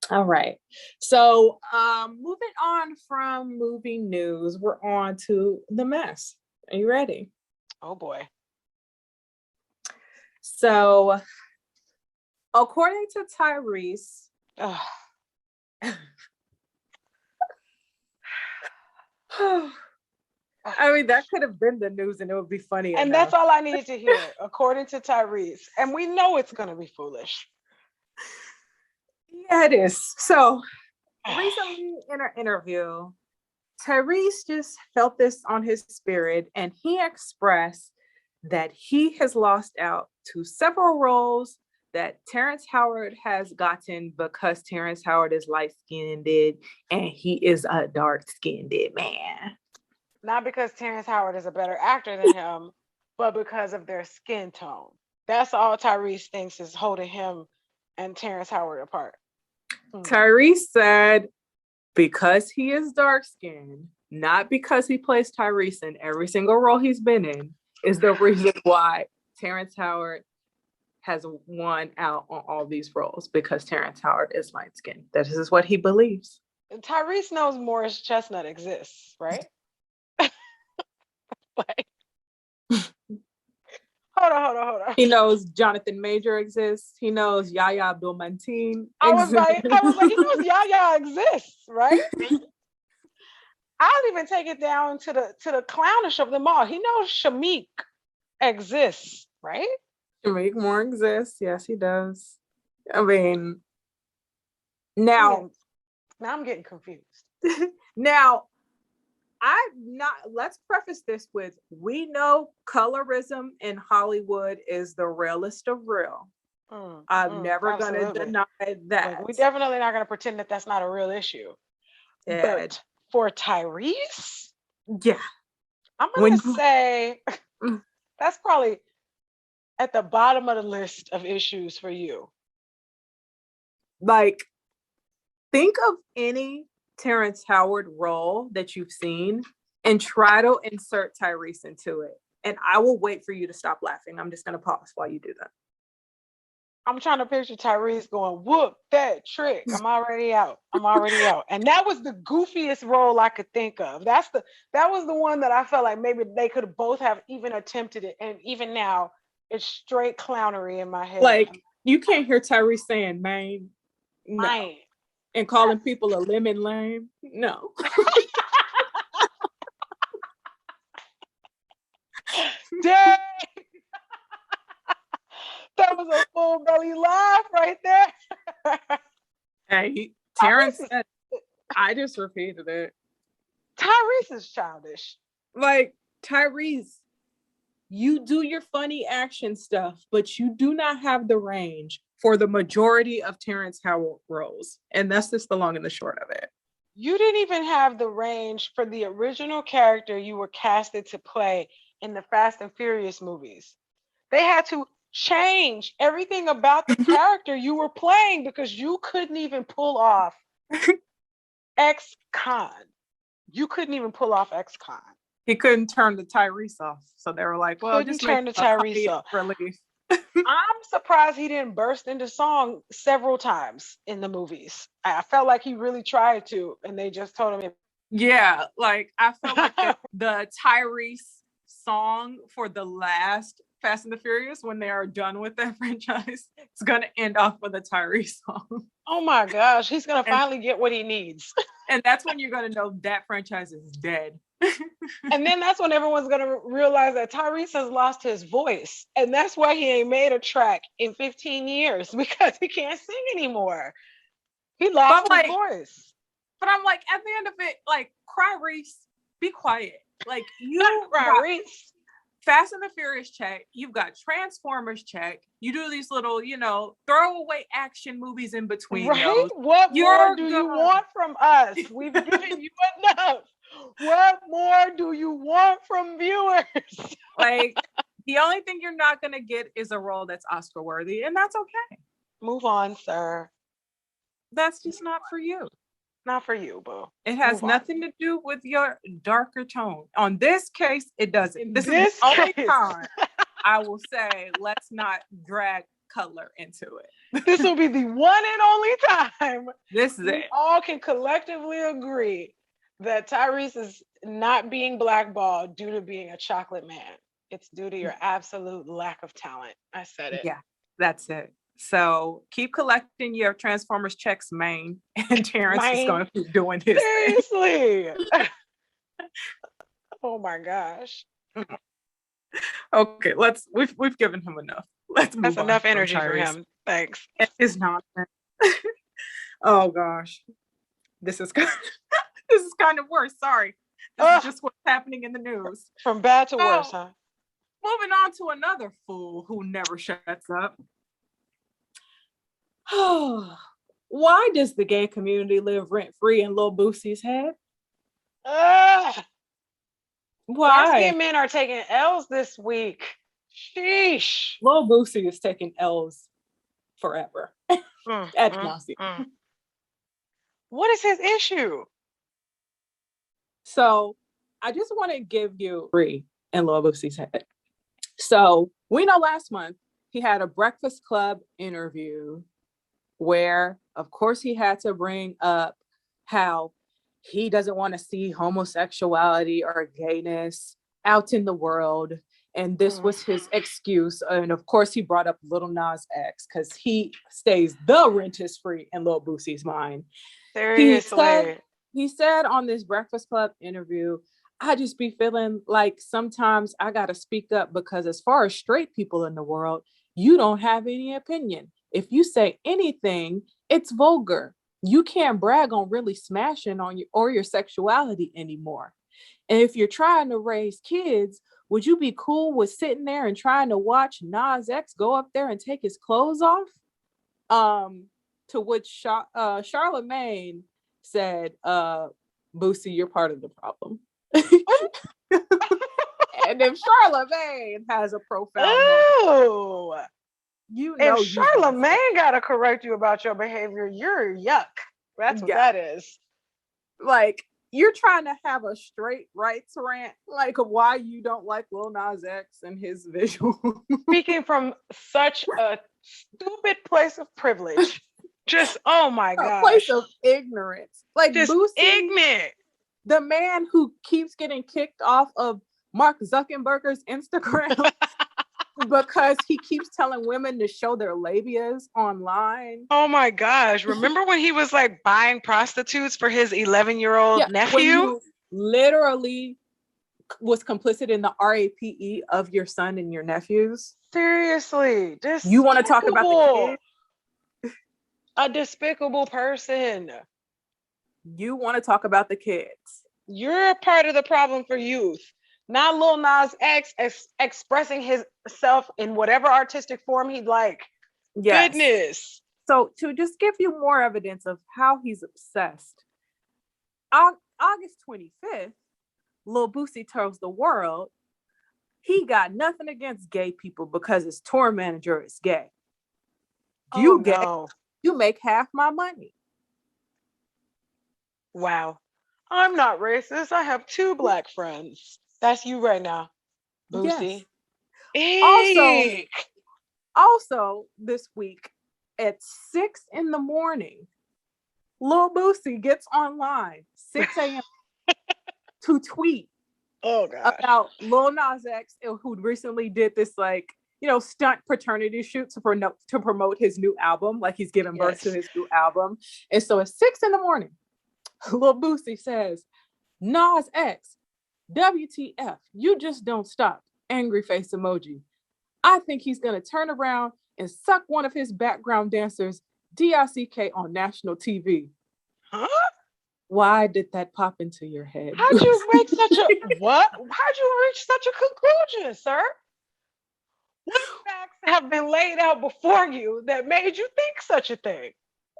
All right. So moving on from movie news, we're on to the mess. Are you ready? Oh boy. So according to Tyrese, I mean, that could have been the news and it would be funny and enough. that's all I needed to hear, according to Tyrese. And we know it's going to be foolish. Yeah, it is. So recently in an interview, Tyrese just felt this on his spirit and he expressed that he has lost out to several roles that Terrence Howard has gotten because Terrence Howard is light-skinned and he is a dark-skinned man. Not because Terrence Howard is a better actor than him, but because of their skin tone. That's all Tyrese thinks is holding him and Terrence Howard apart. Tyrese said because he is dark-skinned, not because he plays Tyrese in every single role he's been in, is the reason why Terrence Howard has won out on all these roles, because Terrence Howard is light-skinned. This is what he believes. Tyrese knows Morris Chestnut exists, right? Like, hold on. He knows Jonathan Major exists. He knows Yahya Abdul-Mateen. I was like, he knows Yahya exists, right? I'll even take it down to the clownish of them all. He knows Shamik exists, right? Shamik Moore exists. Yes, he does. I mean, now I'm getting confused. Now, let's preface this with, we know colorism in Hollywood is the realest of real. I'm never going to deny that. Like, we definitely not going to pretend that that's not a real issue. But for Tyrese, yeah, I'm going to say that's probably at the bottom of the list of issues for you. Like, think of any Terrence Howard role that you've seen and try to insert Tyrese into it. And I will wait for you to stop laughing. I'm just going to pause while you do that. I'm trying to picture Tyrese going, whoop that trick. I'm already out. And that was the goofiest role I could think of. That was the one that I felt like maybe they could both have even attempted it. And even now, it's straight clownery in my head. Like, you can't hear Tyrese saying, man, no. And calling people a lemon lame. No. Dang. That was a full belly laugh right there. Hey, Terrence said, I just repeated it. Tyrese is childish. Like, Tyrese, you do your funny action stuff, but you do not have the range for the majority of Terrence Howard roles. And that's just the long and the short of it. You didn't even have the range for the original character you were casted to play in the Fast and Furious movies. They had to change everything about the character you were playing because you couldn't even pull off ex-con. You couldn't even pull off ex-con. He couldn't turn the Tyrese off. So they were like, well, just turn the Tyrese off. Relief. I'm surprised he didn't burst into song several times in the movies. I felt like he really tried to, and they just told him. Yeah, like I felt like the Tyrese song for the last Fast and the Furious, when they are done with that franchise, it's going to end off with a Tyrese song. Oh my gosh, he's going to finally get what he needs. And that's when you're going to know that franchise is dead. And then that's when everyone's going to realize that Tyrese has lost his voice. And that's why he ain't made a track in 15 years, because he can't sing anymore. He lost his voice. But I'm like, at the end of it, like, cry Reese, be quiet. Like, you cry Reese. Fast and the Furious check, you've got Transformers check, you do these little, throwaway action movies in between. Right? Those. What more do you want from us? We've given you enough. What more do you want from viewers? Like, the only thing you're not going to get is a role that's Oscar worthy, and that's okay. Move on, sir. That's just not for you. Not for you, boo. It has nothing to do with your darker tone. On this case, it doesn't. This is the only time I will say, let's not drag color into it. This will be the one and only time This is we it. all can collectively agree that Tyrese is not being blackballed due to being a chocolate man. It's due to your absolute lack of talent. I said it. Yeah, that's it. So keep collecting your Transformers checks, Maine, and Terrence is Mine. going to keep doing his thing. Seriously. Oh my gosh. Okay, we've given him enough. Let's move That's on enough from energy for Tyrese. him. Thanks. It's nonsense. Oh gosh, this is kind this is kind of worse. Sorry, this is just what's happening in the news. From bad to So, worse, huh? moving on to another fool who never shuts up. Why does the gay community live rent-free in Lil Boosie's head? Why? Dark-skinned men are taking L's this week. Sheesh. Lil Boosie is taking L's forever. Ad nauseam. What is his issue? So I just want to give you three in Lil Boosie's head. So we know last month he had a Breakfast Club interview where, of course, he had to bring up how he doesn't want to see homosexuality or gayness out in the world. And this was his excuse. And of course, he brought up Lil Nas X because he stays the rent is free in Lil Boosie's mind. Seriously. He said on this Breakfast Club interview, I just be feeling like sometimes I got to speak up because as far as straight people in the world, you don't have any opinion. If you say anything, it's vulgar. You can't brag on really smashing on your sexuality anymore. And if you're trying to raise kids, would you be cool with sitting there and trying to watch Nas X go up there and take his clothes off? To which Charlamagne said, Boosie, you're part of the problem. And if Charlamagne has a profound moment, you know, if Charlamagne gotta correct you about your behavior, you're yuck. That's what that is. Like, you're trying to have a straight rights rant, like why you don't like Lil Nas X and his visual. Speaking from such a stupid place of privilege. Just, oh my god. A place of ignorance. Like, just Boosie, ignorant. The man who keeps getting kicked off of Mark Zuckerberg's Instagram because he keeps telling women to show their labias online. Oh my gosh. Remember when he was like buying prostitutes for his 11-year-old nephew? When you literally was complicit in the RAPE of your son and your nephews. Seriously. You want to talk about the kids? A despicable person. You want to talk about the kids. You're a part of the problem for youth. Not Lil Nas X expressing himself in whatever artistic form he'd like. Yes. Goodness. So to just give you more evidence of how he's obsessed, August 25th, Lil Boosie tells the world he got nothing against gay people because his tour manager is gay. You gay, you make half my money. Wow. I'm not racist. I have 2 black friends. That's you right now, Boosie. Yes. Also this week at 6 a.m, Lil Boosie gets online 6 a.m. to tweet about Lil Nas X, who recently did this stunt paternity shoot to promote his new album, like he's giving birth to his new album. And so at 6 a.m, Lil Boosie says, Nas X, WTF, you just don't stop. Angry face emoji. I think he's going to turn around and suck one of his background dancers, DICK, on national TV. Huh? Why did that pop into your head? How'd you make such a what? How'd you reach such a conclusion, sir? What facts have been laid out before you that made you think such a thing?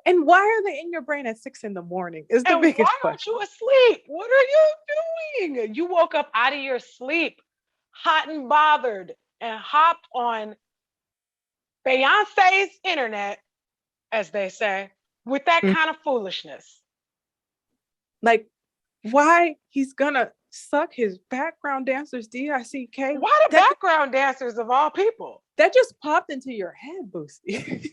And why are they in your brain at 6 a.m? Is the biggest question. Why aren't you asleep? What are you doing? You woke up out of your sleep, hot and bothered, and hopped on Beyonce's internet, as they say, with that kind of foolishness. Like, why he's gonna suck his background dancers, DICK. Why the background dancers of all people? That just popped into your head, Boosie.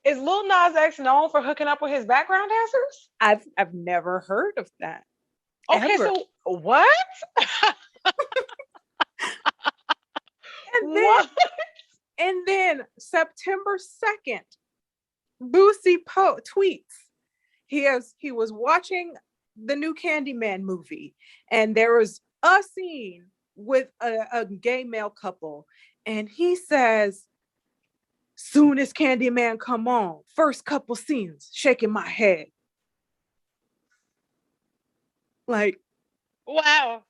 Is Lil Nas X known for hooking up with his background dancers? I've never heard of that. Okay, ever. so what? And then September 2nd, Boosie tweets. He was watching the new Candyman movie, and there was a scene with a gay male couple, and he says, "Soon as Candyman come on, first couple scenes, shaking my head." Like, wow.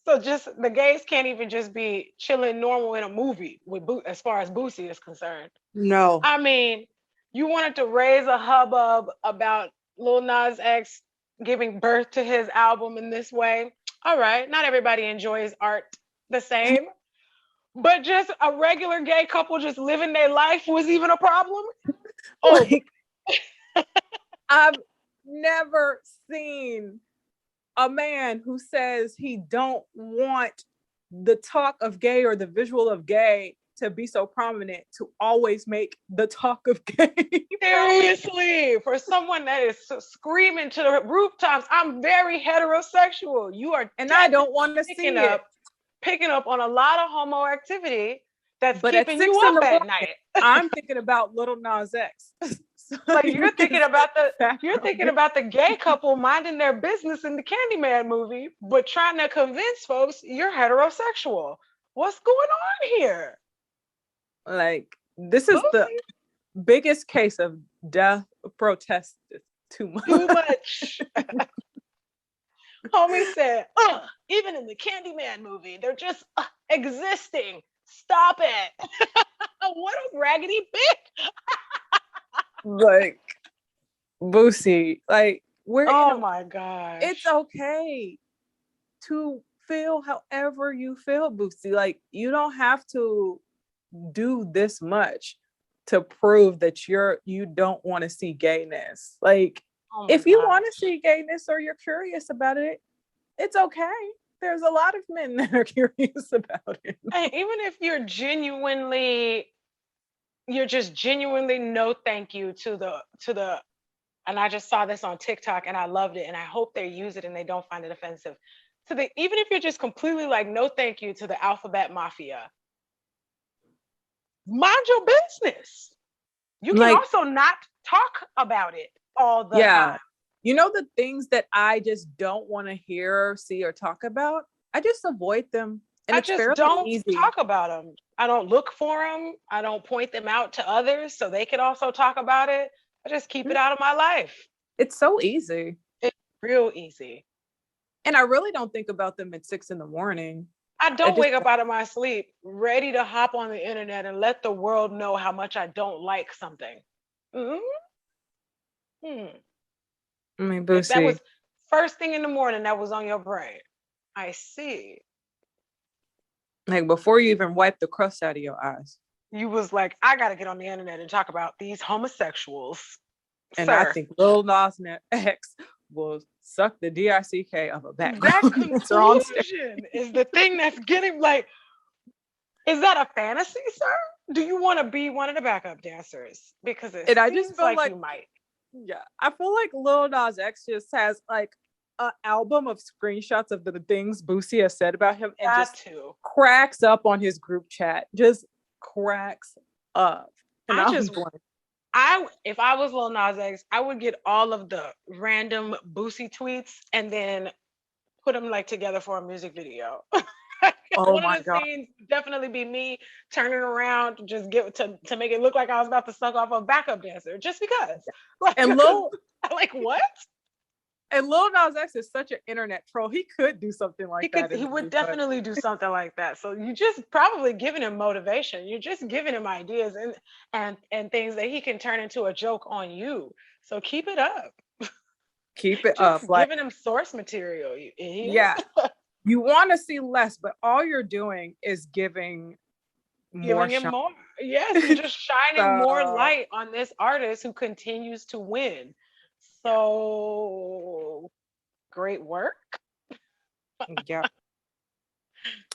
So just the gays can't even just be chilling normal in a movie with as far as Boosie is concerned. no. I mean, you wanted to raise a hubbub about Lil Nas X giving birth to his album in this way. All right, not everybody enjoys art the same, but just a regular gay couple just living their life was even a problem. Oh, like, I've never seen a man who says he don't want the talk of gay or the visual of gay to be so prominent to always make the talk of gay. Seriously, for someone that is screaming to the rooftops, I'm very heterosexual. You are, and I don't want to see it. Picking up on a lot of homo activity that's but keeping you up at night. I'm thinking about Lil Nas X. So like you're thinking about the gay couple minding their business in the Candyman movie, but trying to convince folks you're heterosexual. What's going on here? Like, this is the biggest case of death protest. Too much. Too much. Homie said, even in the Candyman movie, they're just existing. Stop it. What a raggedy bitch. Like, Boosie, like, my gosh. It's okay to feel however you feel, Boosie. Like, you don't have to do this much to prove that you don't want to see gayness. Like, if you want to see gayness or you're curious about it, it's okay. There's a lot of men that are curious about it. And even if you're just genuinely no thank you to the and I just saw this on TikTok and I loved it and I hope they use it and they don't find it offensive. Even if you're just completely like no thank you to the alphabet mafia, mind your business. You can also not talk about it all the time. You know, the things that I just don't want to hear, see, or talk about, I just avoid them. And I just don't talk about them. I don't look for them. I don't point them out to others so they can also talk about it. I just keep it out of my life. It's so easy. It's real easy. And I really don't think about them at 6 a.m. I don't wake up out of my sleep ready to hop on the internet and let the world know how much I don't like something. I mean, Boosie. That was first thing in the morning that was on your brain. I see. Like, before you even wipe the crust out of your eyes. You was like, I got to get on the internet and talk about these homosexuals. And Sir. I think Lil Nas X will suck the DICK of a back. That conclusion is the thing that's getting like, is that a fantasy, sir? Do you want to be one of the backup dancers? Because I just feel like you might. Yeah, I feel like Lil Nas X just has like an album of screenshots of the things Boosie has said about him and cracks up on his group chat. Just cracks up. And if I was Lil Nas X, I would get all of the random Boosie tweets and then put them like together for a music video. One of the scenes would definitely be me turning around to just to make it look like I was about to suck off a backup dancer, just because. Like what? And Lil Nas X is such an internet troll. He could do something like that. He would definitely do something like that. So you just probably giving him motivation. You're just giving him ideas and things that he can turn into a joke on you. So keep it up. Keep it up. Giving him source material. Yeah. You want to see less, but all you're doing is giving more. Yes, you're just shining more light on this artist who continues to win. So great work. Yeah.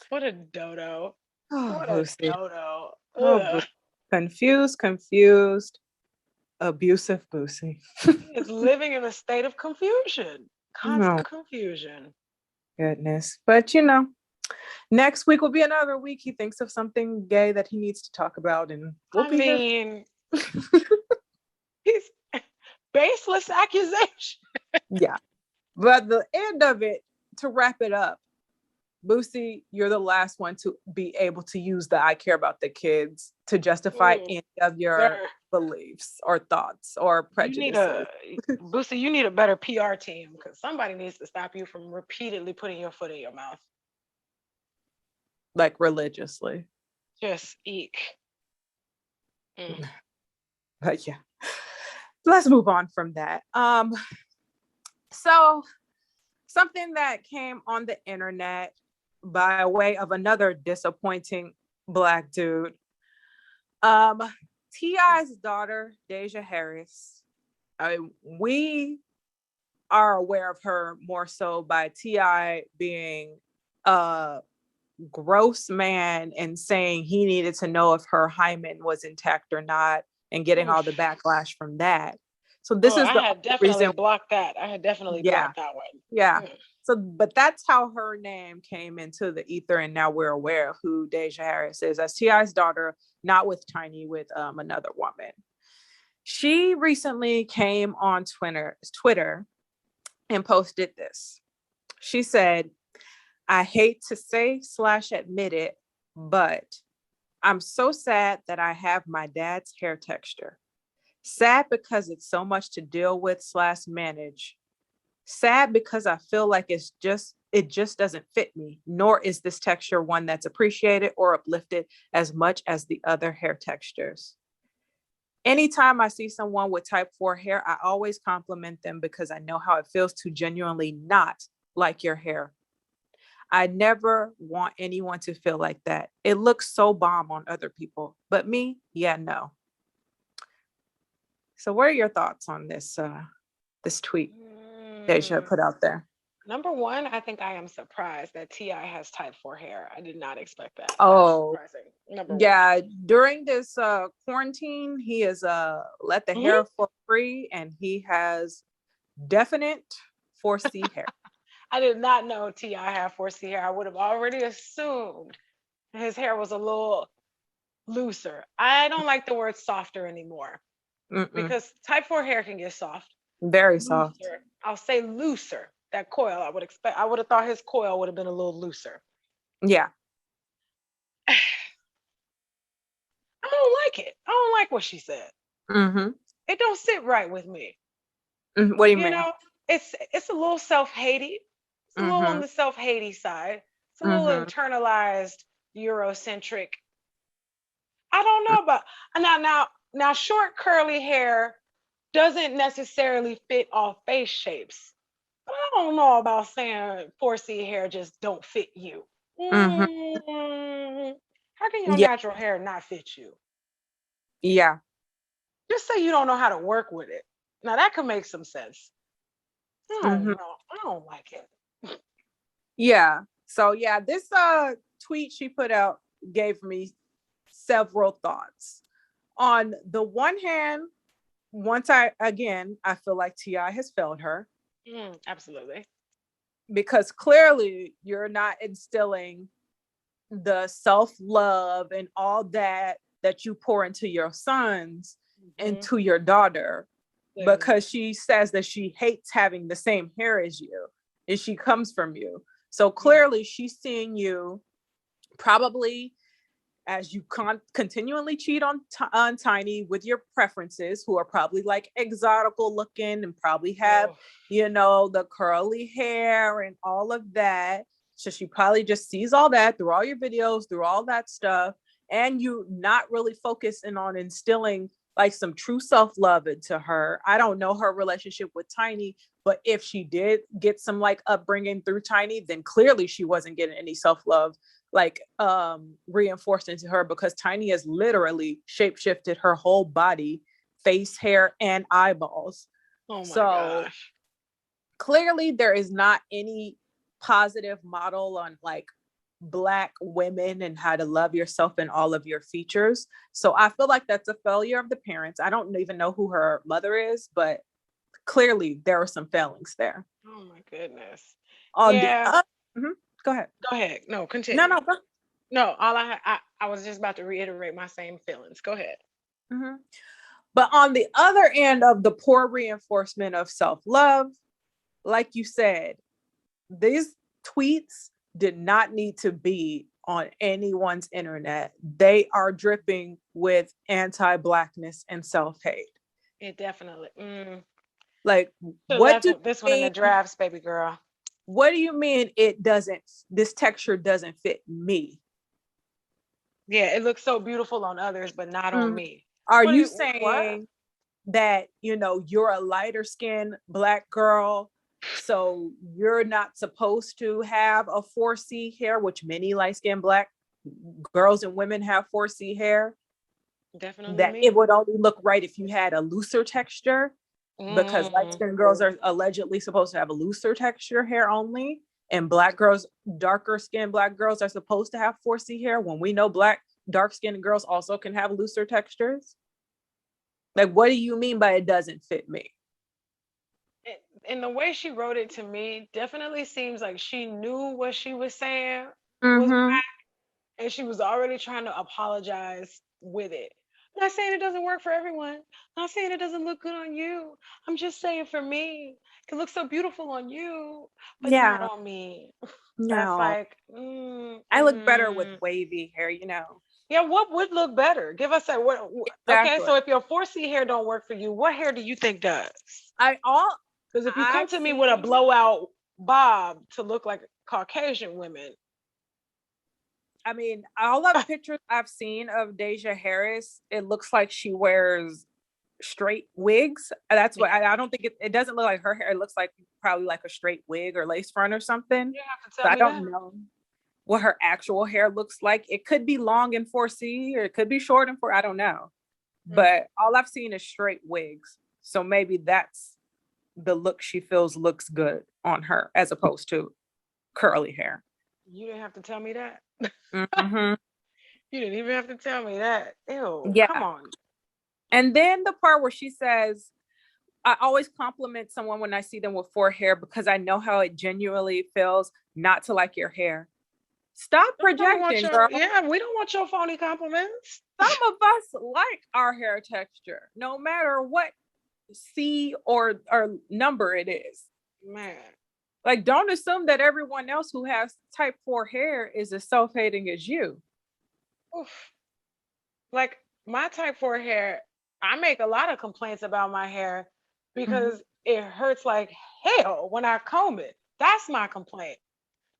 What a dodo. Oh, What a Boosie. dodo. Oh, Ugh. confused, abusive Boosie. He is living in a state of confusion. Oh, Constant confusion. goodness. But next week will be another week. He thinks of something gay that he needs to talk about, and we'll I be here. mean, he's baseless accusation. Yeah. But the end of it, to wrap it up, Boosie, you're the last one to be able to use the I care about the kids to justify any of your Sir, beliefs or thoughts or you need prejudices. Boosie, you need a better PR team because somebody needs to stop you from repeatedly putting your foot in your mouth. Like religiously. Just eek. But yeah. Let's move on from that. So something that came on the internet by way of another disappointing Black dude. T.I.'s daughter, Deyjah Harris. We are aware of her more so by T.I. being a gross man and saying he needed to know if her hymen was intact or not and getting all the backlash from that. So this is I the had definitely reason. blocked that. I had definitely blocked that one. Yeah. So, but that's how her name came into the ether, and now we're aware of who Deyjah Harris is as T.I.'s daughter, not with Tiny, with another woman. She recently came on Twitter and posted this. She said, "I hate to say / admit it, but I'm so sad that I have my dad's hair texture. Sad because it's so much to deal with / manage. Sad because I feel like it just doesn't fit me, nor is this texture one that's appreciated or uplifted as much as the other hair textures. Anytime I see someone with type 4 hair, I always compliment them because I know how it feels to genuinely not like your hair. I never want anyone to feel like that. It looks so bomb on other people, but me, yeah, no." So what are your thoughts on this tweet Deyjah put out there? Number one, I think I am surprised that T.I. has type 4 hair. I did not expect that. Oh, that's surprising. Number yeah. one. During this quarantine, he has let the hair flow free, and he has definite 4C hair. I did not know T.I. had 4C hair. I would have already assumed his hair was a little looser. I don't like the word softer anymore because type 4 hair can get soft. Very looser. soft. I'll say looser. That coil, I would have thought his coil would have been a little looser. Yeah. I don't like it. I don't like what she said. It don't sit right with me. What do you mean? Know, it's a little self-hatey. It's a little on the self-hatey side. It's a little internalized Eurocentric. I don't know about now short curly hair doesn't necessarily fit all face shapes. But I don't know about saying 4C hair just don't fit you. How can your natural hair not fit you? Yeah. Just say you don't know how to work with it. Now that could make some sense. I don't know. I don't like it. Yeah. So yeah, this tweet she put out gave me several thoughts. On the one hand, I feel like T.I. has failed her. Absolutely. Because clearly you're not instilling the self-love and all that you pour into your sons into your daughter, because she says that she hates having the same hair as you and she comes from you. So clearly she's seeing you probably as you continually cheat on Tiny with your preferences, who are probably like exotical looking and probably have, the curly hair and all of that. So she probably just sees all that through all your videos, through all that stuff. And you not really focusing on instilling like some true self-love into her. I don't know her relationship with Tiny, but if she did get some like upbringing through Tiny, then clearly she wasn't getting any self-love like reinforced into her, because Tiny has literally shapeshifted her whole body, face, hair, and eyeballs. Oh my gosh. Clearly there is not any positive model on like Black women and how to love yourself in all of your features. So I feel like that's a failure of the parents. I don't even know who her mother is, but clearly there are some failings there. Oh my goodness. On Yeah. Go ahead. Go ahead. No, continue. No. No, all I was just about to reiterate my same feelings. Go ahead. But on the other end of the poor reinforcement of self-love, like you said, these tweets did not need to be on anyone's internet. They are dripping with anti-blackness and self-hate. It definitely. Like, what do this one in the drafts, baby girl? What do you mean this texture doesn't fit me? Yeah, it looks so beautiful on others, but not on me. Are you saying that, you're a lighter skinned Black girl, so you're not supposed to have a 4C hair, which many light skinned Black girls and women have 4C hair? Definitely. That it would only look right if you had a looser texture, because light skinned girls are allegedly supposed to have a looser texture hair only. And Black girls, darker skinned Black girls are supposed to have 4C hair, when we know Black dark skinned girls also can have looser textures. Like, what do you mean by it doesn't fit me? And the way she wrote it to me definitely seems like she knew what she was saying was whack, and she was already trying to apologize with it. I'm not saying it doesn't work for everyone. I'm not saying it doesn't look good on you. I'm just saying for me, it looks so beautiful on you, but not on me. No. That's like, I look better with wavy hair, Yeah, what would look better? Give us that. What? Exactly. Okay, so if your 4C hair don't work for you, what hair do you think does? Because if you come to me with a blowout bob to look like Caucasian women. I mean, all the pictures I've seen of Deyjah Harris, it looks like she wears straight wigs. That's what I don't think it doesn't look like her hair. It looks like probably like a straight wig or lace front or something. You have to tell me I don't know what her actual hair looks like. It could be long in 4C or it could be short in 4. I don't know. But all I've seen is straight wigs. So maybe that's the look she feels looks good on her, as opposed to curly hair. You didn't have to tell me that. You didn't even have to tell me that. Ew, yeah. Come on. And then the part where she says, I always compliment someone when I see them with 4 hair because I know how it genuinely feels not to like your hair. Stop projecting, girl. Yeah, we don't want your phony compliments. Some of us like our hair texture, no matter what C or number it is. Man. Like, don't assume that everyone else who has type 4 hair is as self-hating as you. Oof. Like, my type 4 hair, I make a lot of complaints about my hair because it hurts like hell when I comb it. That's my complaint.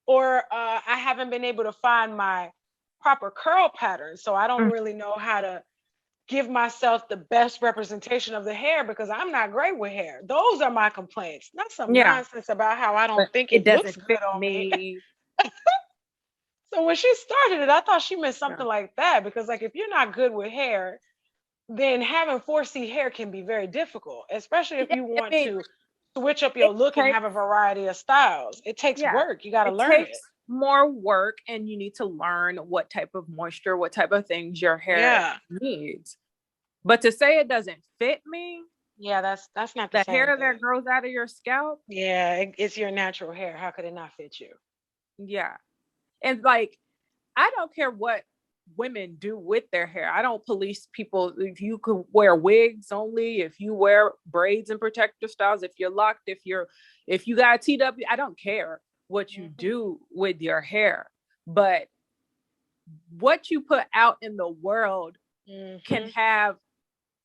Or I haven't been able to find my proper curl pattern, so I don't really know how to give myself the best representation of the hair because I'm not great with hair. Those are my complaints. Not some nonsense about how I don't think it looks good on me. So when she started it, I thought she meant something like that, because like, if you're not good with hair, then having 4C hair can be very difficult, especially if you want to switch up your look and have a variety of styles. It takes work. You got to learn it. More work, and you need to learn what type of moisture, what type of things your hair needs. But to say it doesn't fit me, that's not the same hair thing. that grows out of your scalp. Yeah, it's your natural hair. How could it not fit you? Yeah. And like, I don't care what women do with their hair. I don't police people. If you could wear wigs only, if you wear braids and protective styles, if you're locked, if you got a TW, I don't care what you do with your hair. But what you put out in the world can have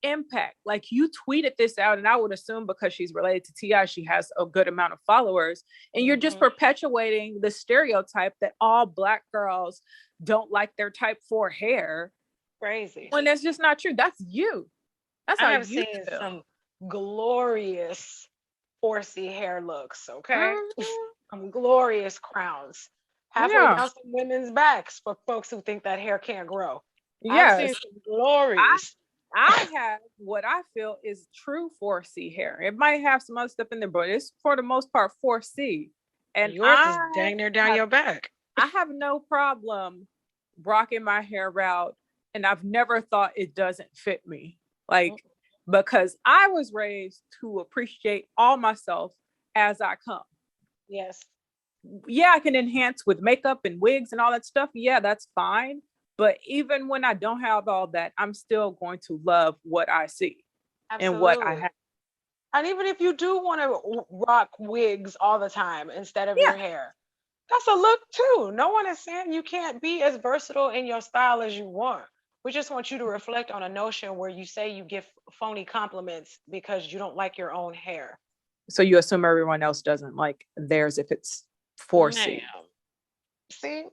impact. Like, you tweeted this out, and I would assume because she's related to T.I., she has a good amount of followers, and you're just perpetuating the stereotype that all Black girls don't like their type 4 hair. Crazy. When that's just not true. That's you. That's how I have you seen feel. some glorious 4C hair looks, okay? Some glorious crowns. Halfway down some women's backs for folks who think that hair can't grow. I've seen some glories. I have what I feel is true 4C hair. It might have some other stuff in there, but it's for the most part 4C. And yours is dang near down your back. I have no problem rocking my hair out, and I've never thought it doesn't fit me. Like, because I was raised to appreciate all myself as I come. Yes. Yeah, I can enhance with makeup and wigs and all that stuff. Yeah, that's fine. But even when I don't have all that, I'm still going to love what I see. Absolutely. And what I have. And even if you do want to rock wigs all the time instead of your hair, that's a look too. No one is saying you can't be as versatile in your style as you want. We just want you to reflect on a notion where you say you give phony compliments because you don't like your own hair. So you assume everyone else doesn't like theirs if it's 4C. See?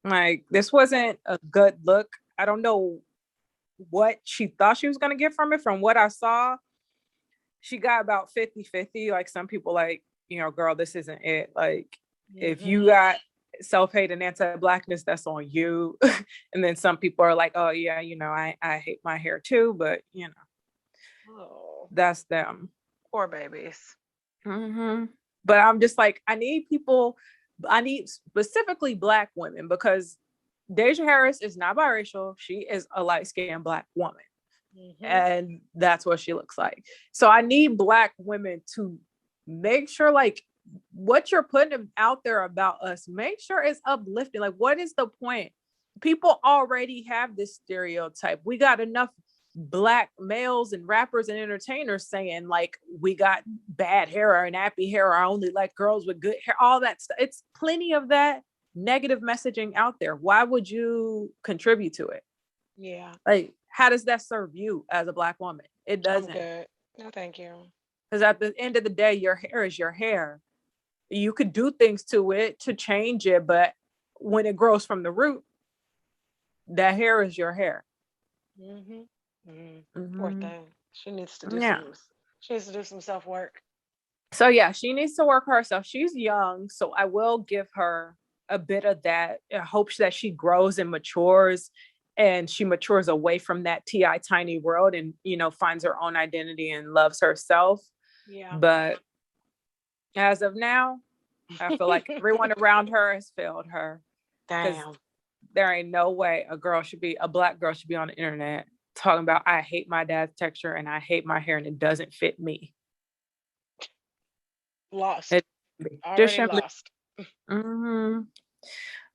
Like, this wasn't a good look. I don't know what she thought she was going to get from it. From what I saw, she got about 50-50. Like, some people like, girl, this isn't it. Like, if you got self-hate and anti-blackness, that's on you. And then some people are like, oh yeah, I hate my hair too, but that's them. Poor babies. But I'm just like, I need specifically Black women, because Deyjah Harris is not biracial. She is a light-skinned Black woman. And that's what she looks like. So I need Black women to make sure, like, what you're putting out there about us, make sure it's uplifting. Like, what is the point? People already have this stereotype. We got enough Black males and rappers and entertainers saying, like, we got bad hair or nappy hair, or I only like girls with good hair, all that stuff. It's plenty of that negative messaging out there. Why would you contribute to it? Yeah. Like, how does that serve you as a Black woman? It doesn't. I'm good. No, thank you. Because at the end of the day, your hair is your hair. You could do things to it to change it, but when it grows from the root, that hair is your hair. Poor thing. She needs to do some self-work. So yeah, she needs to work herself. She's young, so I will give her a bit of that. I hope that she grows and matures, and she matures away from that T.I. tiny world, and finds her own identity and loves herself. Yeah. But as of now, I feel like everyone around her has failed her. Damn. There ain't no way a Black girl should be on the internet talking about, I hate my dad's texture and I hate my hair and it doesn't fit me. Lost. Already lost.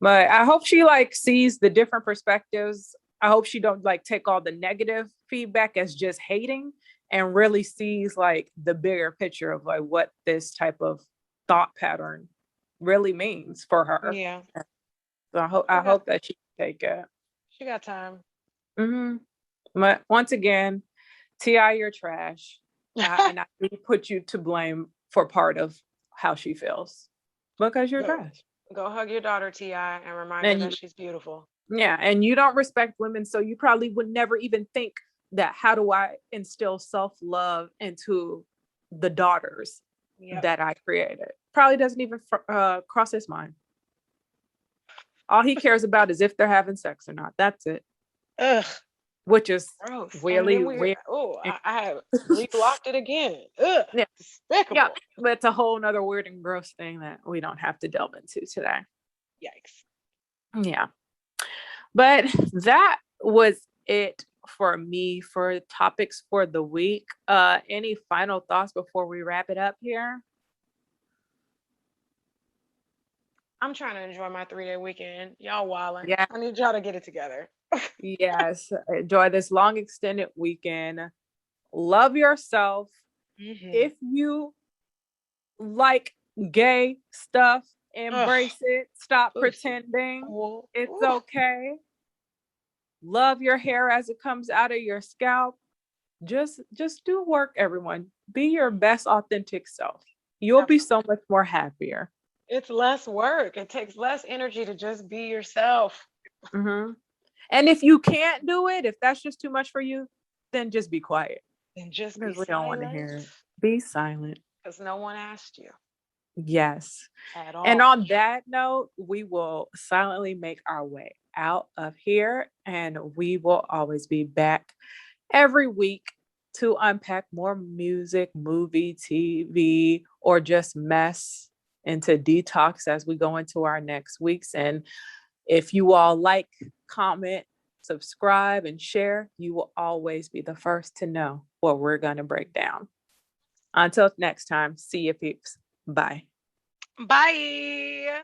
But I hope she sees the different perspectives. I hope she don't take all the negative feedback as just hating, and really sees the bigger picture of what this type of thought pattern really means for her. Yeah. So I hope that she take it. She got time. But once again, T.I., you're trash. And I do put you to blame for part of how she feels, because you're trash. Go hug your daughter, T.I., and remind her that she's beautiful. Yeah, and you don't respect women, so you probably would never even think that, how do I instill self-love into the daughters that I created? Probably doesn't even cross his mind. All he cares about is if they're having sex or not. That's it. Ugh. Which is gross. Really weird. Oh, I have reblocked it again. Ugh. Yeah. Despicable. Yeah, but it's a whole nother weird and gross thing that we don't have to delve into today. Yikes. Yeah. But that was it for me for topics for the week. Any final thoughts before we wrap it up here? I'm trying to enjoy my 3-day weekend. Y'all wilding. Yeah. I need y'all to get it together. Yes. Enjoy this long extended weekend. Love yourself. If you like gay stuff, embrace it. Stop pretending. It's okay. Love your hair as it comes out of your scalp. Just do work, everyone. Be your best authentic self. You'll be so much more happier. It's less work. It takes less energy to just be yourself. And if you can't do it, if that's just too much for you, then just be quiet. And just because we don't want to hear it. Be silent. Because no one asked you. Yes. At all. And on that note, we will silently make our way out of here, and we will always be back every week to unpack more music, movie, TV, or just mess into detox as we go into our next weeks. And if you all like, comment, subscribe, and share, you will always be the first to know what we're going to break down. Until next time, see you peeps. Bye. Bye.